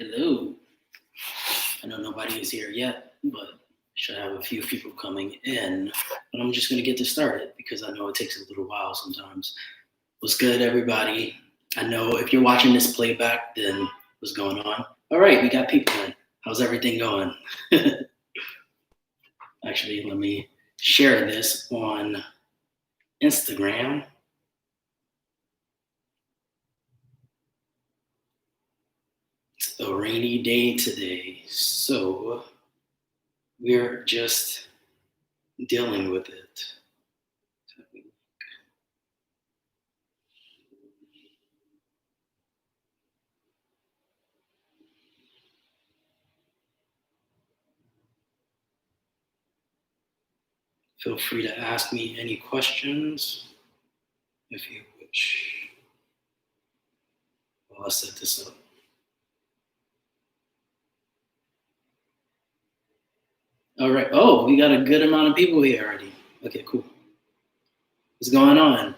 Hello. I know nobody is here yet, but should have a few people coming in. But I'm just going to get this started because I know it takes a little while sometimes. What's good, everybody? I know if you're watching this playback, then what's going on? All right, we got people in. How's everything going? Actually, let me share this on Instagram. It's a rainy day today, so we're just dealing with it. Feel free to ask me any questions if you wish. Well, I'll set this up. All right. Oh, we got a good amount of people here already. Okay, cool. What's going on?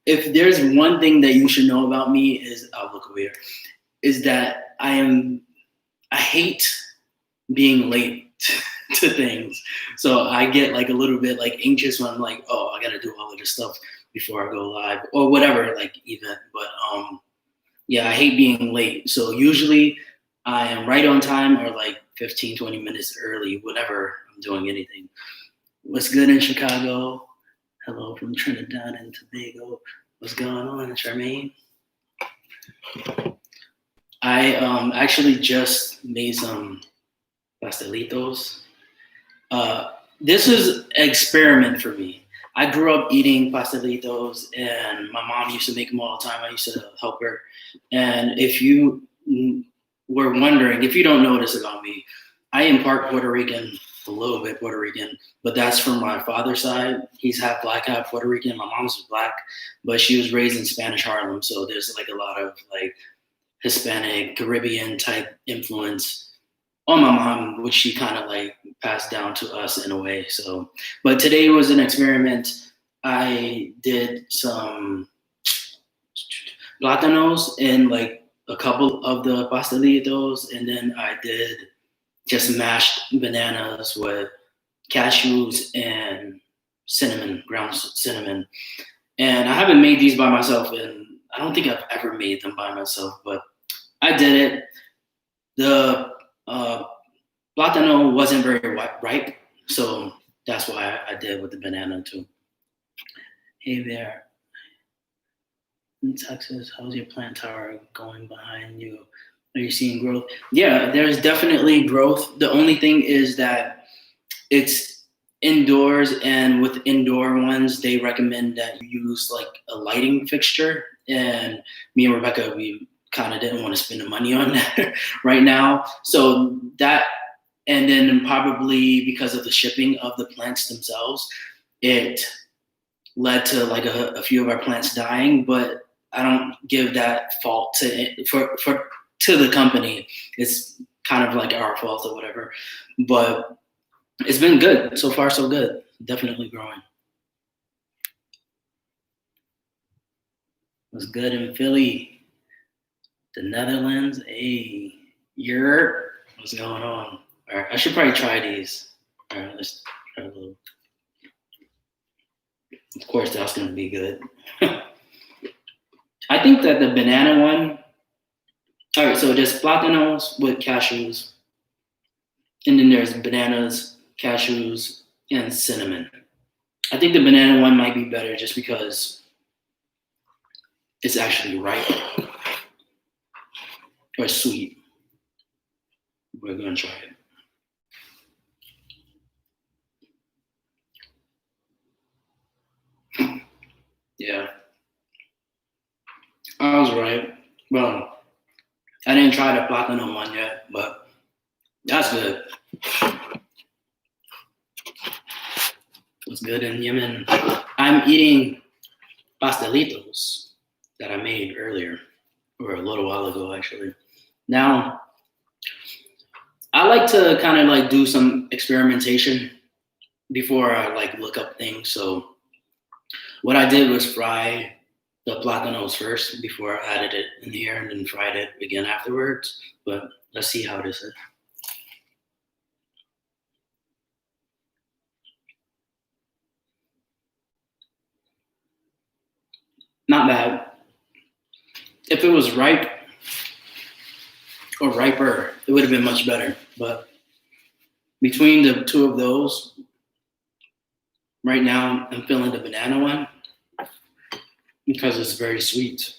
If there's one thing that you should know about me is, I'll look over here, is that I hate being late to things. So I get like a little bit like anxious when I'm like, oh, I gotta do all of this stuff before I go live or whatever, like event. But yeah, I hate being late. So usually I am right on time or like 15, 20 minutes early, whenever I'm doing anything. What's good in Chicago? Hello from Trinidad and Tobago. What's going on, Charmaine? I actually just made some Pastelitos. This is an experiment for me. I grew up eating Pastelitos, and my mom used to make them all the time. I used to help her. And if you were wondering, if you don't know this about me, I am part Puerto Rican, a little bit Puerto Rican, but that's from my father's side. He's half black, half Puerto Rican. My mom's black, but she was raised in Spanish Harlem, so there's like a lot of like Hispanic, Caribbean type influence on my mom, which she kind of like passed down to us in a way. So, but today was an experiment. I did some plátanos in like a couple of the pastelitos, and then I did just mashed bananas with cashews and cinnamon, ground cinnamon. And I haven't made these by myself, and I don't think I've ever made them by myself, but I did it. The plátano wasn't very ripe, so that's why I did with the banana too. Hey there, in Texas, how's your plant tower going behind you? Are you seeing growth? Yeah, there's definitely growth. The only thing is that it's indoors, and with indoor ones, they recommend that you use like a lighting fixture. And me and Rebecca, we kind of didn't want to spend the money on that right now. So that, and then probably because of the shipping of the plants themselves, it led to like a few of our plants dying. But I don't give that fault to the company. It's kind of like our fault or whatever. But it's been good so far, so good. Definitely growing. What's good in Philly? The Netherlands. Hey, what's going on? All right, I should probably try these. All right, let's try a little. Of course, that's going to be good. I think that the banana one. All right, so there's plátanos with cashews, and then there's bananas, cashews, and cinnamon. I think the banana one might be better just because it's actually ripe or sweet. We're gonna try it. Yeah, I was right. Well, I didn't try the platinum one yet, but that's good. What's good in Yemen? I'm eating pastelitos that I made earlier, or a little while ago, actually. Now, I like to kind of like do some experimentation before I like look up things. So what I did was fry the plátanos first before I added it in here and then fried it again afterwards. But let's see how this is. Not bad. If it was ripe or riper, it would have been much better. But between the two of those, right now I'm feeling the banana one because it's very sweet.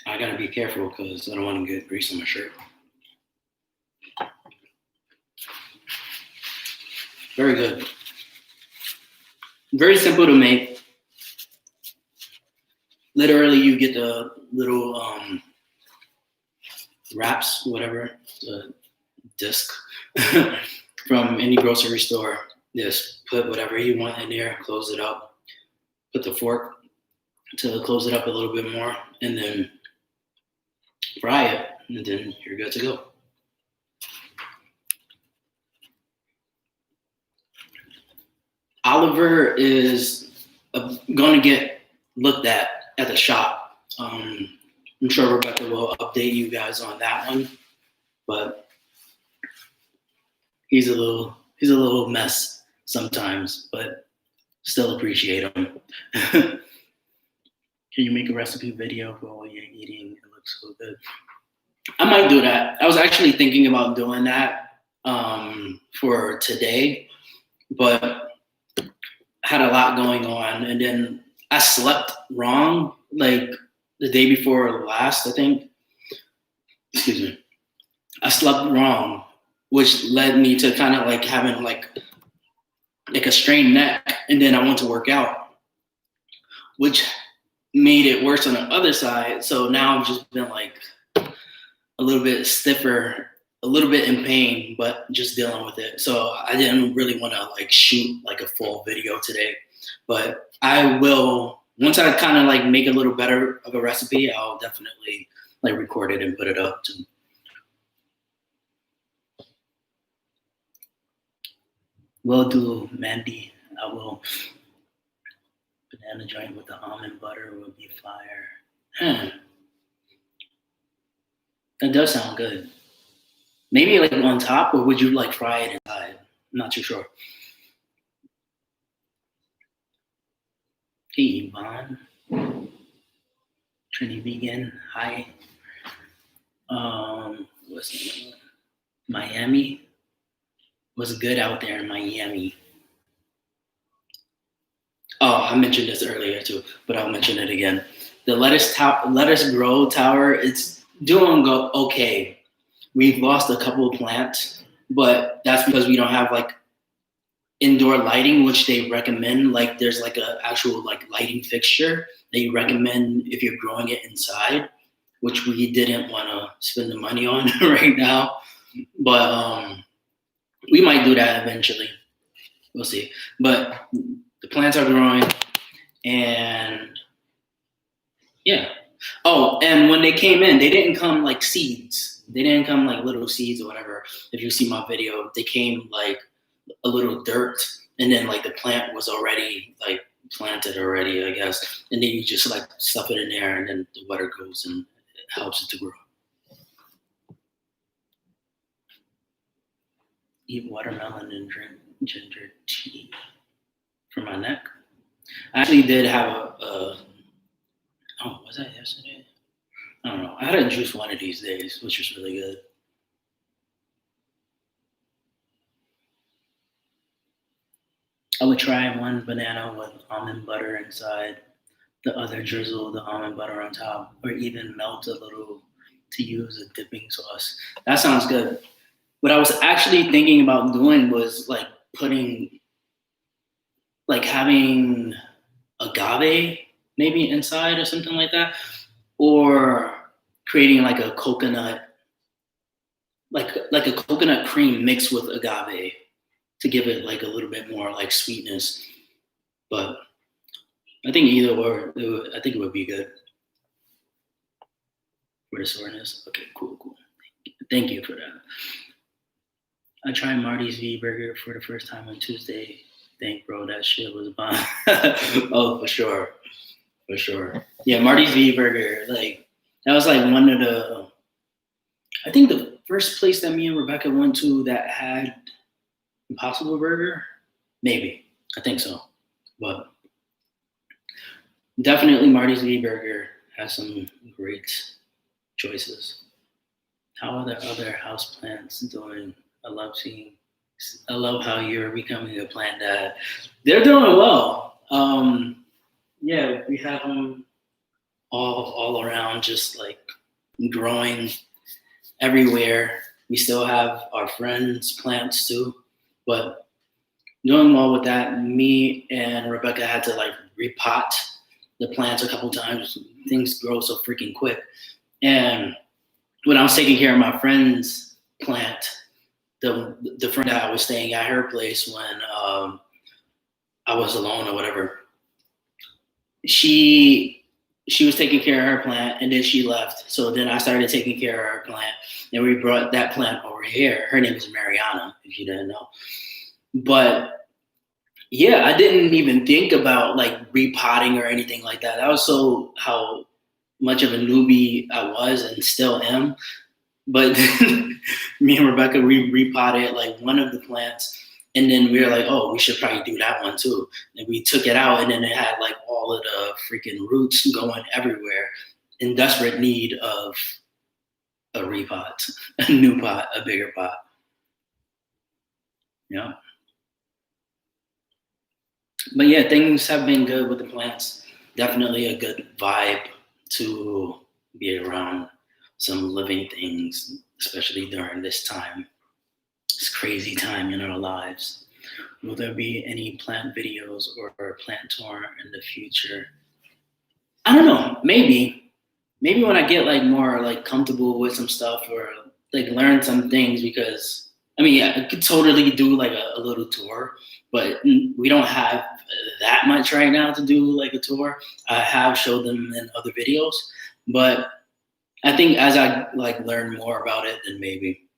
I gotta be careful because I don't want to get grease on my shirt. Very good. Very simple to make. Literally, you get the little wraps, whatever, the disc from any grocery store. Just put whatever you want in there, close it up, put the fork to close it up a little bit more, and then fry it, and then you're good to go. Oliver is going to get looked at the shop. I'm sure Rebecca will update you guys on that one, but he's a little mess sometimes, but still appreciate him. Can you make a recipe video for what you're eating? It looks so good. I might do that. I was actually thinking about doing that for today, but had a lot going on, and then I slept wrong, like the day before last, I think. Excuse me. I slept wrong, which led me to kind of like having like a strained neck, and then I went to work out, which made it worse on the other side. So now I've just been like a little bit stiffer, a little bit in pain, but just dealing with it. So I didn't really want to like shoot like a full video today, but I will, once I kind of like make a little better of a recipe, I'll definitely like record it and put it up too. Will do, Mandy. I will. Banana joint with the almond butter will be fire. That does sound good. Maybe like on top, or would you like fry it inside? I'm not too sure. Hey, Yvonne. Trini Vegan. Hi. What's the name? Miami. What's good out there in Miami? Oh, I mentioned this earlier too, but I'll mention it again. The lettuce grow tower, it's doing okay. We've lost a couple of plants, but that's because we don't have like indoor lighting, which they recommend. Like there's like a actual like lighting fixture that you recommend if you're growing it inside, which we didn't want to spend the money on right now. But we might do that eventually. We'll see. But the plants are growing, and yeah. Oh, and when they came in, they didn't come like seeds. They didn't come like little seeds or whatever. If you see my video, they came like a little dirt, and then like the plant was already like planted already, I guess. And then you just like stuff it in there, and then the water goes and it helps it to grow. Eat watermelon and drink ginger tea for my neck. I actually did have oh, was that yesterday? I don't know. I had a juice one of these days, which was really good. I would try one banana with almond butter inside, the other drizzle the almond butter on top, or even melt a little to use a dipping sauce. That sounds good. What I was actually thinking about doing was like having agave maybe inside or something like that, or creating like a coconut, like a coconut cream mixed with agave to give it like a little bit more like sweetness. But I think either or, I think it would be good for the soreness. Okay, cool. Thank you for that. I tried Marty's V Burger for the first time on Tuesday. Thank bro, that shit was bomb. Oh, for sure. for sure. Yeah, Marty's V Burger, like that was like one of the, I think the first place that me and Rebecca went to that had Impossible Burger, maybe. I think so. But definitely Marty's V Burger has some great choices. How are the other house plants doing? I love how you're becoming a plant dad. They're doing well. Yeah, we have them all around, just like growing everywhere. We still have our friends' plants too, but doing well with that. Me and Rebecca had to like repot the plants a couple times. Things grow so freaking quick. And when I was taking care of my friend's plant, the friend that I was staying at her place when I was alone or whatever, she was taking care of her plant and then she left. So then I started taking care of her plant and we brought that plant over here. Her name is Mariana, if you didn't know. But yeah, I didn't even think about like repotting or anything like that. That was so how much of a newbie I was and still am. But me and Rebecca, we repotted like one of the plants, and then we were like, oh, we should probably do that one too. And we took it out, and then it had like all of the freaking roots going everywhere, in desperate need of a repot, a new pot, a bigger pot. Yeah. But yeah, things have been good with the plants. Definitely a good vibe to be around some living things, especially during this time, this crazy time in our lives. Will there be any plant videos or plant tour in the future? I don't know. Maybe when I get like more like comfortable with some stuff or like learn some things, because I mean, yeah, I could totally do like a little tour, but we don't have that much right now to do like a tour. I have showed them in other videos, but I think as I like learn more about it, then maybe.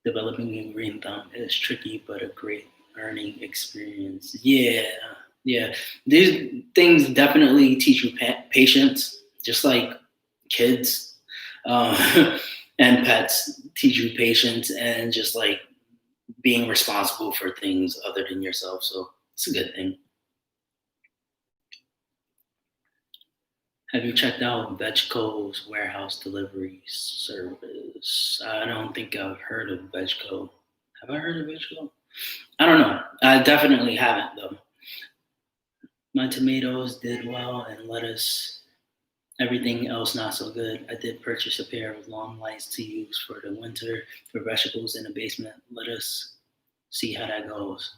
Developing a green thumb is tricky, but a great learning experience. Yeah. These things definitely teach you patience, just like kids and pets teach you patience and just like being responsible for things other than yourself. So it's a good thing. Have you checked out Vegco's warehouse delivery service? I don't think I've heard of Vegco. Have I heard of Vegco? I don't know. I definitely haven't though. My tomatoes did well and lettuce. Everything else not so good. I did purchase a pair of long lights to use for the winter for vegetables in the basement. Let us see how that goes.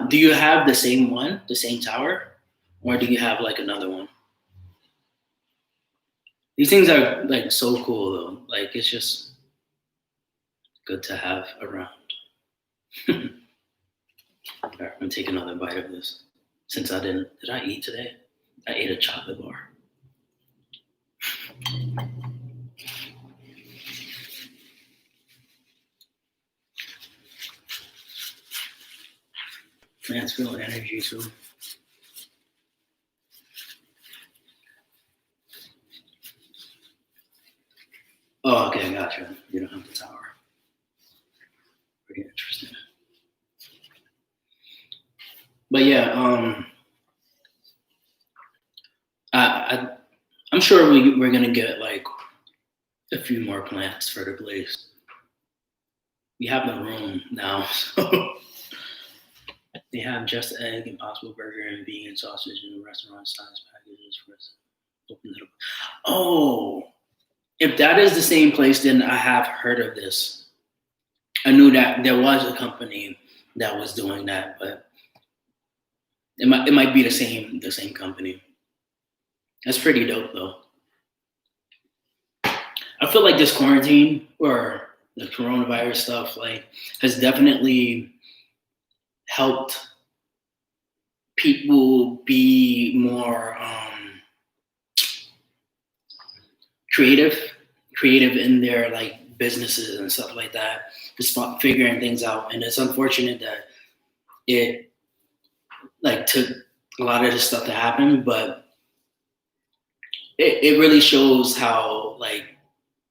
Do you have the same one, the same tower, or do you have like another one? These things are like so cool though. Like it's just good to have around. All right, I'm gonna take another bite of this. Since I didn't, did I eat today? I ate a chocolate bar. Plants feel energy too. Oh, okay, gotcha. You don't have the tower. Pretty interesting. But yeah, I'm sure we're gonna get like a few more plants for the place. We have the room now, so they have just egg, Impossible Burger, and vegan sausage in the restaurant size packages for us. Open it up. Oh, if that is the same place, then I have heard of this. I knew that there was a company that was doing that, but it might be the same company. That's pretty dope though. I feel like this quarantine or the coronavirus stuff like has definitely helped people be more creative in their like businesses and stuff like that, just figuring things out. And it's unfortunate that it like took a lot of this stuff to happen, but it really shows how like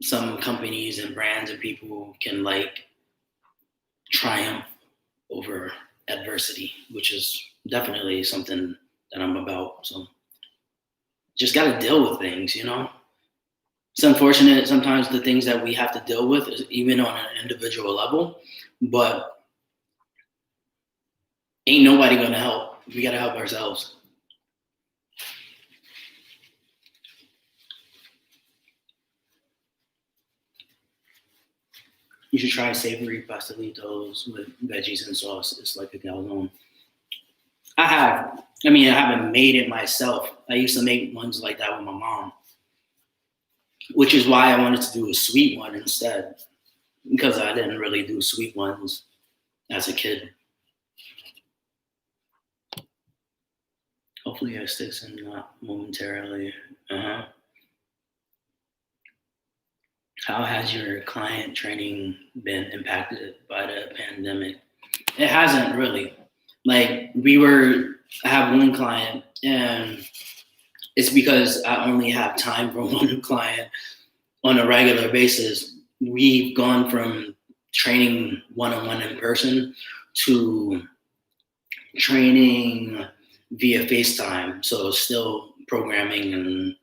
some companies and brands and people can like triumph over adversity, which is definitely something that I'm about. So just got to deal with things, you know. It's unfortunate sometimes the things that we have to deal with, even on an individual level, but ain't nobody gonna help. We gotta help ourselves. You should try savory pastelitos with veggies and sauce. It's like a calzone. I have. I mean, I haven't made it myself. I used to make ones like that with my mom, which is why I wanted to do a sweet one instead, because I didn't really do sweet ones as a kid. Hopefully, it sticks and not momentarily. Uh-huh. How has your client training been impacted by the pandemic? It hasn't really. Like I have one client, and it's because I only have time for one client on a regular basis. We've gone from training one-on-one in person to training via FaceTime. So still programming and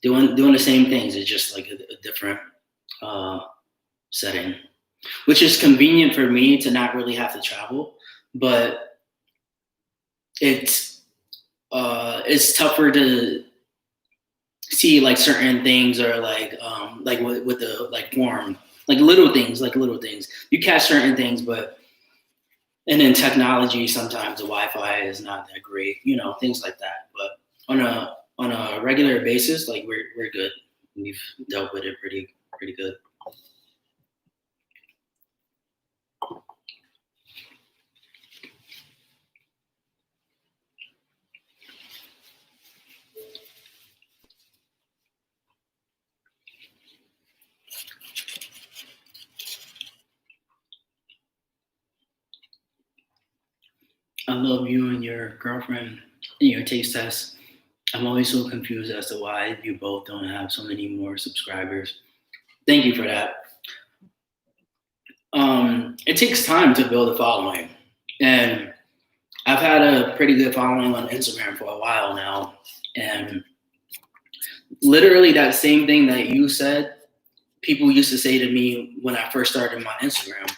doing the same things. It's just like a different setting, which is convenient for me to not really have to travel, but it's tougher to see like certain things, or like with the like form, like little things. You catch certain things, but and then technology, sometimes the Wi-Fi is not that great, you know, things like that. But on a regular basis, like we're good. We've dealt with it pretty good. I love you and your girlfriend and your taste test. I'm always so confused as to why you both don't have so many more subscribers. Thank you for that. It takes time to build a following, and I've had a pretty good following on Instagram for a while now, and literally that same thing that you said, people used to say to me when I first started my Instagram.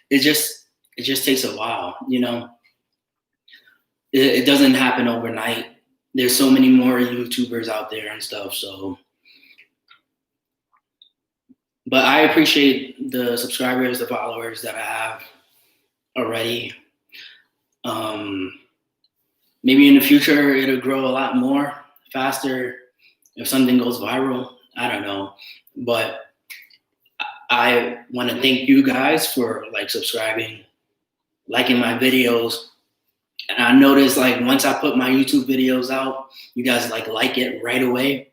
It just takes a while, you know. It doesn't happen overnight. There's so many more YouTubers out there and stuff. So, but I appreciate the subscribers, the followers that I have already. Maybe in the future it'll grow a lot more faster if something goes viral. I don't know, but I want to thank you guys for like subscribing, liking my videos. And I noticed like once I put my YouTube videos out, you guys like it right away,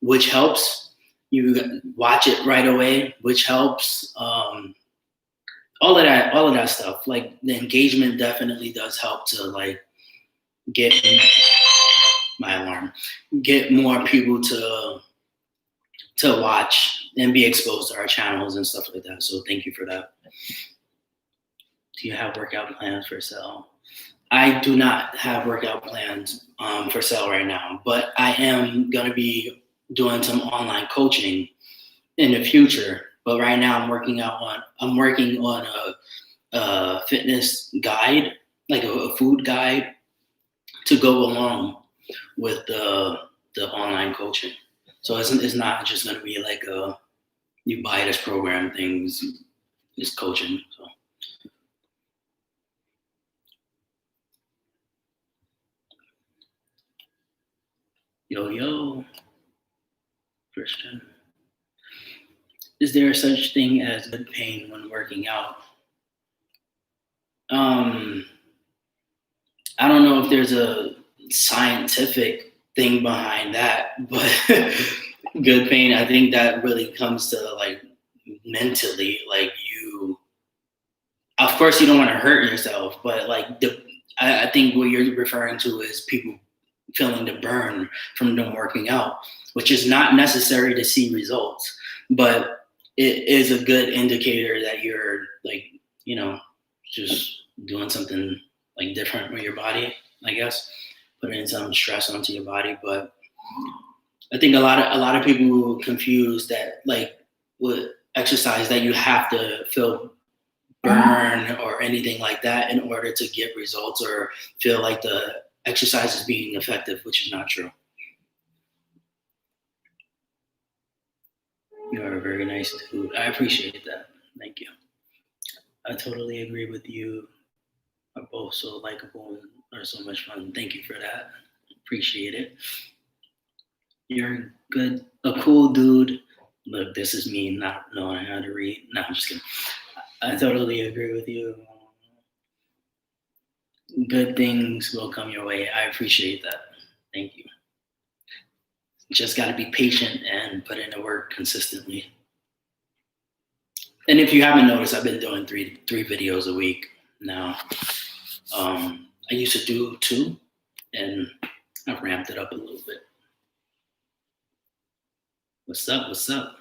which helps. You watch it right away, which helps. All of that stuff. Like the engagement definitely does help to like get my alarm, get more people to watch and be exposed to our channels and stuff like that. So thank you for that. Do you have workout plans for sale? I do not have workout plans for sale right now, but I am going to be doing some online coaching in the future. But right now I'm working on a fitness guide, like a food guide to go along with the online coaching. So it's not just going to be like you buy this program things, it's coaching. So. Yo, Christian. Is there such thing as good pain when working out? I don't know if there's a scientific thing behind that, but good pain, I think that really comes to like mentally, like you, of course you don't want to hurt yourself, but like I think what you're referring to is people feeling the burn from them working out, which is not necessary to see results, but it is a good indicator that you're like, you know, just doing something like different with your body, I guess, putting some stress onto your body. But I think a lot of people confuse that like with exercise that you have to feel burn or anything like that in order to get results or feel like the exercise is being effective, which is not true. You are a very nice dude. I appreciate that. Thank you. I totally agree with you. Are both so likable and are so much fun. Thank you for that. Appreciate it. You're good, a cool dude. Look, this is me not knowing how to read. No, I'm just kidding. I totally agree with you. Good things will come your way. I appreciate that. Thank you. Just got to be patient and put in the work consistently. And if you haven't noticed, I've been doing three videos a week now. I used to do two, and I've ramped it up a little bit. What's up? What's up?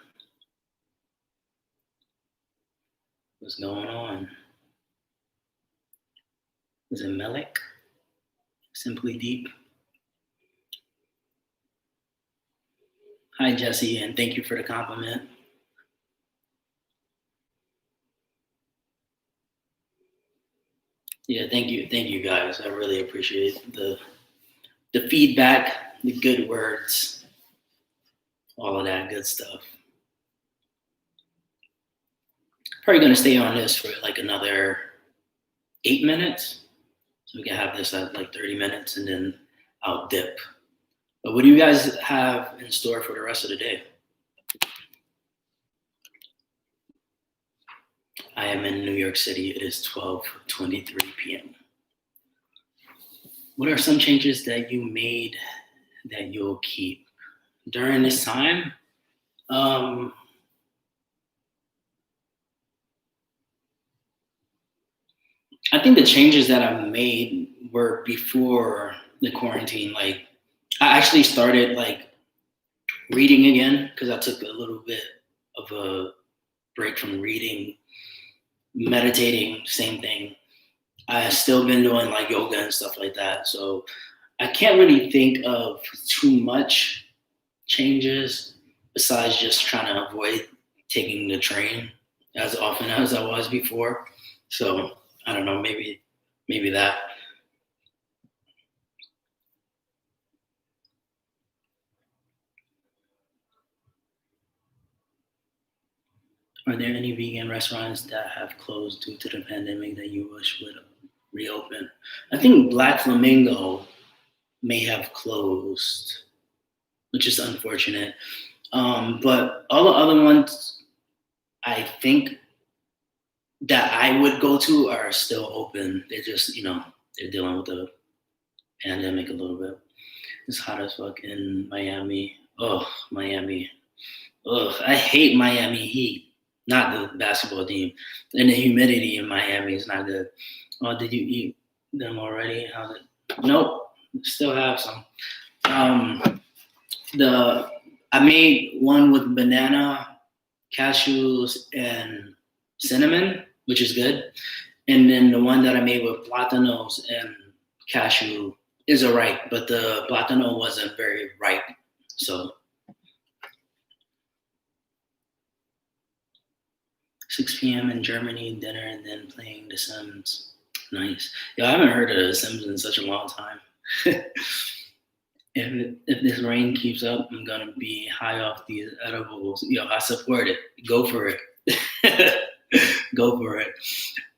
What's going on? Is it Melik? Simply Deep? Hi, Jesse, and thank you for the compliment. Yeah, thank you guys. I really appreciate the feedback, the good words, all of that good stuff. Probably gonna stay on this for like another 8 minutes, so we can have this at like 30 minutes, and then I'll dip. But what do you guys have in store for the rest of the day? I am in New York City. It is 12:23 p.m. What are some changes that you made that you'll keep during this time? Um, I think the changes that I made were before the quarantine. Like, I actually started like reading again because I took a little bit of a break from reading, meditating, same thing. I've still been doing like yoga and stuff like that. So I can't really think of too much changes besides just trying to avoid taking the train as often as I was before. So I don't know, maybe that. Are there any vegan restaurants that have closed due to the pandemic that you wish would reopen? I think Black Flamingo may have closed, which is unfortunate. But all the other ones, I think that I would go to are still open. They're just, they're dealing with the pandemic a little bit. It's hot as fuck in Miami. Oh, Miami. Ugh, I hate Miami Heat. Not the basketball team. And the humidity in Miami is not good. Oh, did you eat them already? How's it? Nope. Still have some. The I made one with banana, cashews, and cinnamon, which is good. And then the one that I made with platanos and cashew is alright, but the platano wasn't very ripe. So 6 p.m. in Germany, dinner, and then playing The Sims. Nice. Yo, I haven't heard of The Sims in such a long time. if this rain keeps up, I'm gonna be high off these edibles. Yo, I support it. Go for it. Go for it.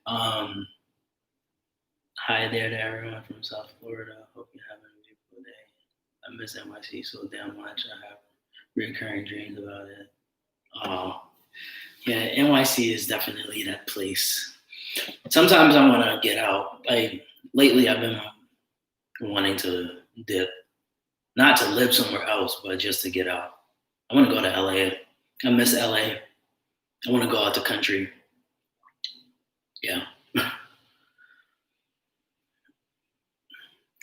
Hi there to everyone from South Florida. Hope you're having a beautiful day. I miss NYC so damn much. I have recurring dreams about it. Oh, yeah, NYC is definitely that place. Sometimes I want to get out. Like lately, I've been wanting to dip, not to live somewhere else, but just to get out. I want to go to LA. I miss LA. I want to go out the country. Yeah.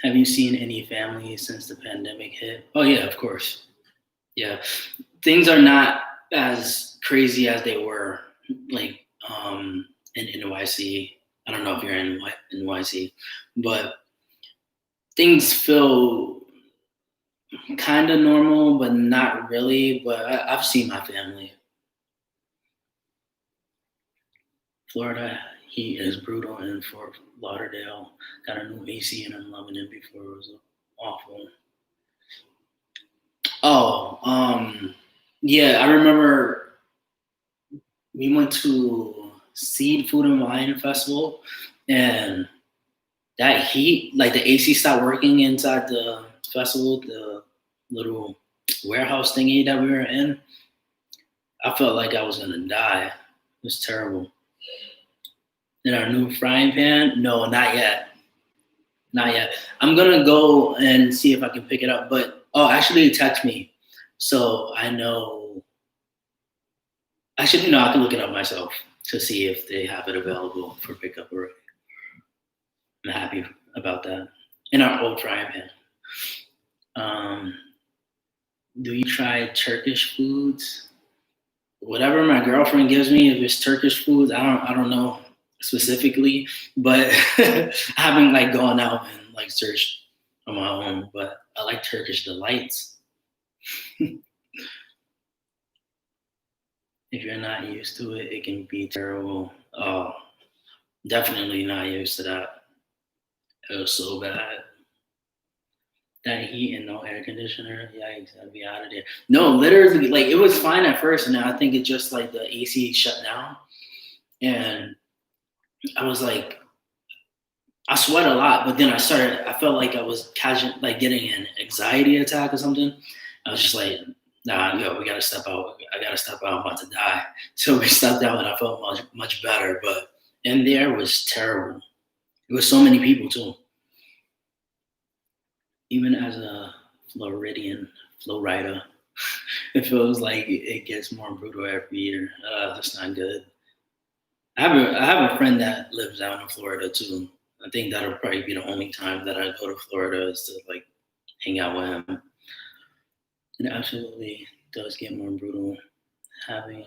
Have you seen any family since the pandemic hit? Oh yeah, of course. Yeah, things are not as crazy as they were, like in NYC. I don't know if you're in NYC, but things feel kind of normal, but not really. But I've seen my family. Florida heat is brutal in Fort Lauderdale. Got a new AC and I'm loving it. Before it was awful. Oh, yeah, I remember we went to Seed Food and Wine Festival, and that heat, like the AC stopped working inside the festival, the little warehouse thingy that we were in. I felt like I was gonna die. It was terrible. In our new frying pan, no, not yet. Not yet. I'm gonna go and see if I can pick it up. But oh, actually, text me, so I know. Actually, no, I can look it up myself to see if they have it available for pickup. Or I'm happy about that. In our old frying pan. Um, do you try Turkish foods? Whatever my girlfriend gives me, if it's Turkish foods, I don't know specifically, but I haven't like gone out and like searched on my own. But I like Turkish delights. If you're not used to it, it can be terrible. Oh, definitely not used to that. It was so bad. That heat and no air conditioner, yikes, I'd be out of there. No, literally, like it was fine at first, and I think it just like the AC shut down, and I was like, I sweat a lot, but then I felt like I was catching, like getting an anxiety attack or something. I was just like, nah, yo, we gotta step out. I gotta step out. I'm about to die. So we stepped out, and I felt much better. But in there was terrible. It was so many people too. Even as a Floridian flow rider, it feels like it gets more brutal every year. That's not good. I have a friend that lives down in Florida too. I think that'll probably be the only time that I go to Florida is to like hang out with him. It absolutely does get more brutal having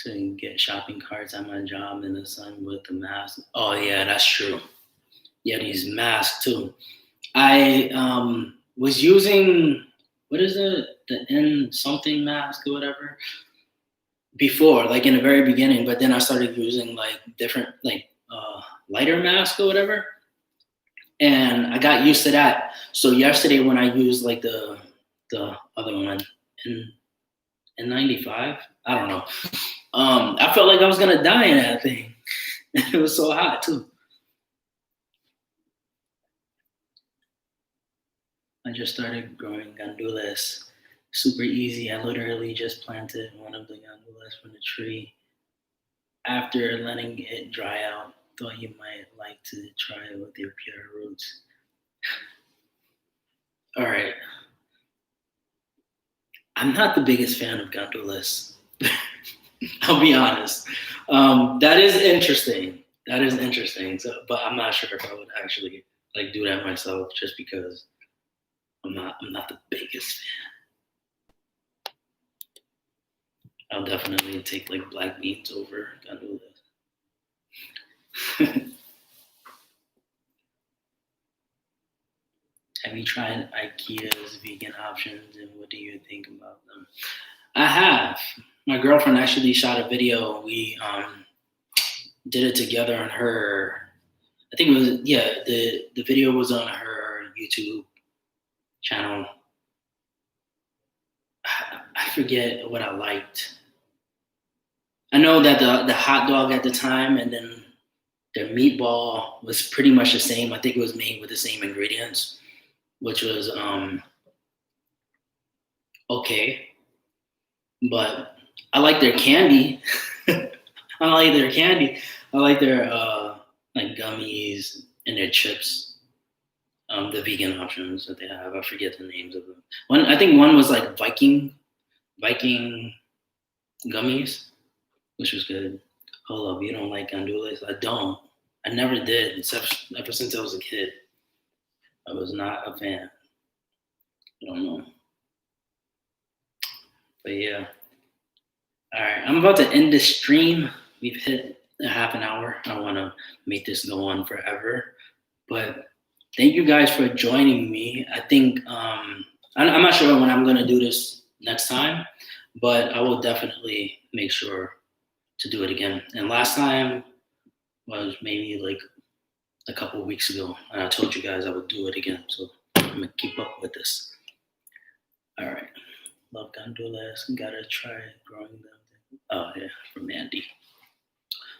to get shopping carts at my job in the sun with the mask. Oh yeah, that's true. Yeah, these masks too. I was using what is it, the N something mask or whatever before, like in the very beginning, but then I started using like different like lighter mask or whatever, and I got used to that. So yesterday when I used like the other one in '95, I don't know. I felt like I was gonna die in that thing. It was so hot too. I just started growing gandules. Super easy. I literally just planted one of the gandules from the tree. After letting it dry out, thought you might like to try it with your pure roots. All right. I'm not the biggest fan of gandules. I'll be honest. That is interesting. That is interesting. So, but I'm not sure if I would actually like do that myself, just because I'm not the biggest fan. I'll definitely take like black beans over gandules. Have you tried IKEA's vegan options, and what do you think about them? I have. My girlfriend actually shot a video. We did it together on her. I think it was, yeah. The video was on her YouTube channel. I forget what I liked. I know that the hot dog at the time, and then the meatball was pretty much the same. I think it was made with the same ingredients, which was okay. But I like their candy. I like their candy. I like their like gummies and their chips. The vegan options that they have. I forget the names of them. I think one was like Viking gummies, which was good. Hold up, you don't like gandules? I don't. I never did, except ever since I was a kid. I was not a fan. I don't know. But yeah. All right. I'm about to end this stream. We've hit a half an hour. I don't want to make this go on forever. But thank you guys for joining me. I think I'm not sure when I'm gonna do this next time, but I will definitely make sure to do it again. And last time was maybe like a couple of weeks ago, and I told you guys I would do it again. So I'm gonna keep up with this. All right. Love gondolas. Gotta try growing them. Oh yeah, from Andy.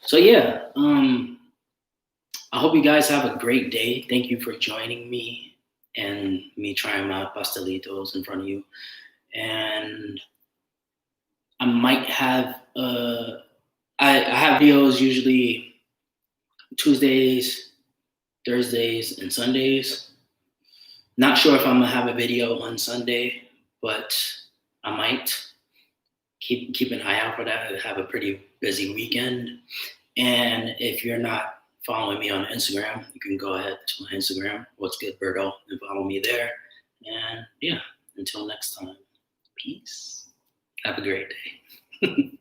So yeah, I hope you guys have a great day. Thank you for joining me and me trying my pastelitos in front of you. And I might have I have videos usually Tuesdays, Thursdays, and Sundays. Not sure if I'm gonna have a video on Sunday, but I might keep an eye out for that. I have a pretty busy weekend. And if you're not following me on Instagram, you can go ahead to my Instagram, What's Good Berto, and follow me there. And yeah, until next time, peace. Have a great day.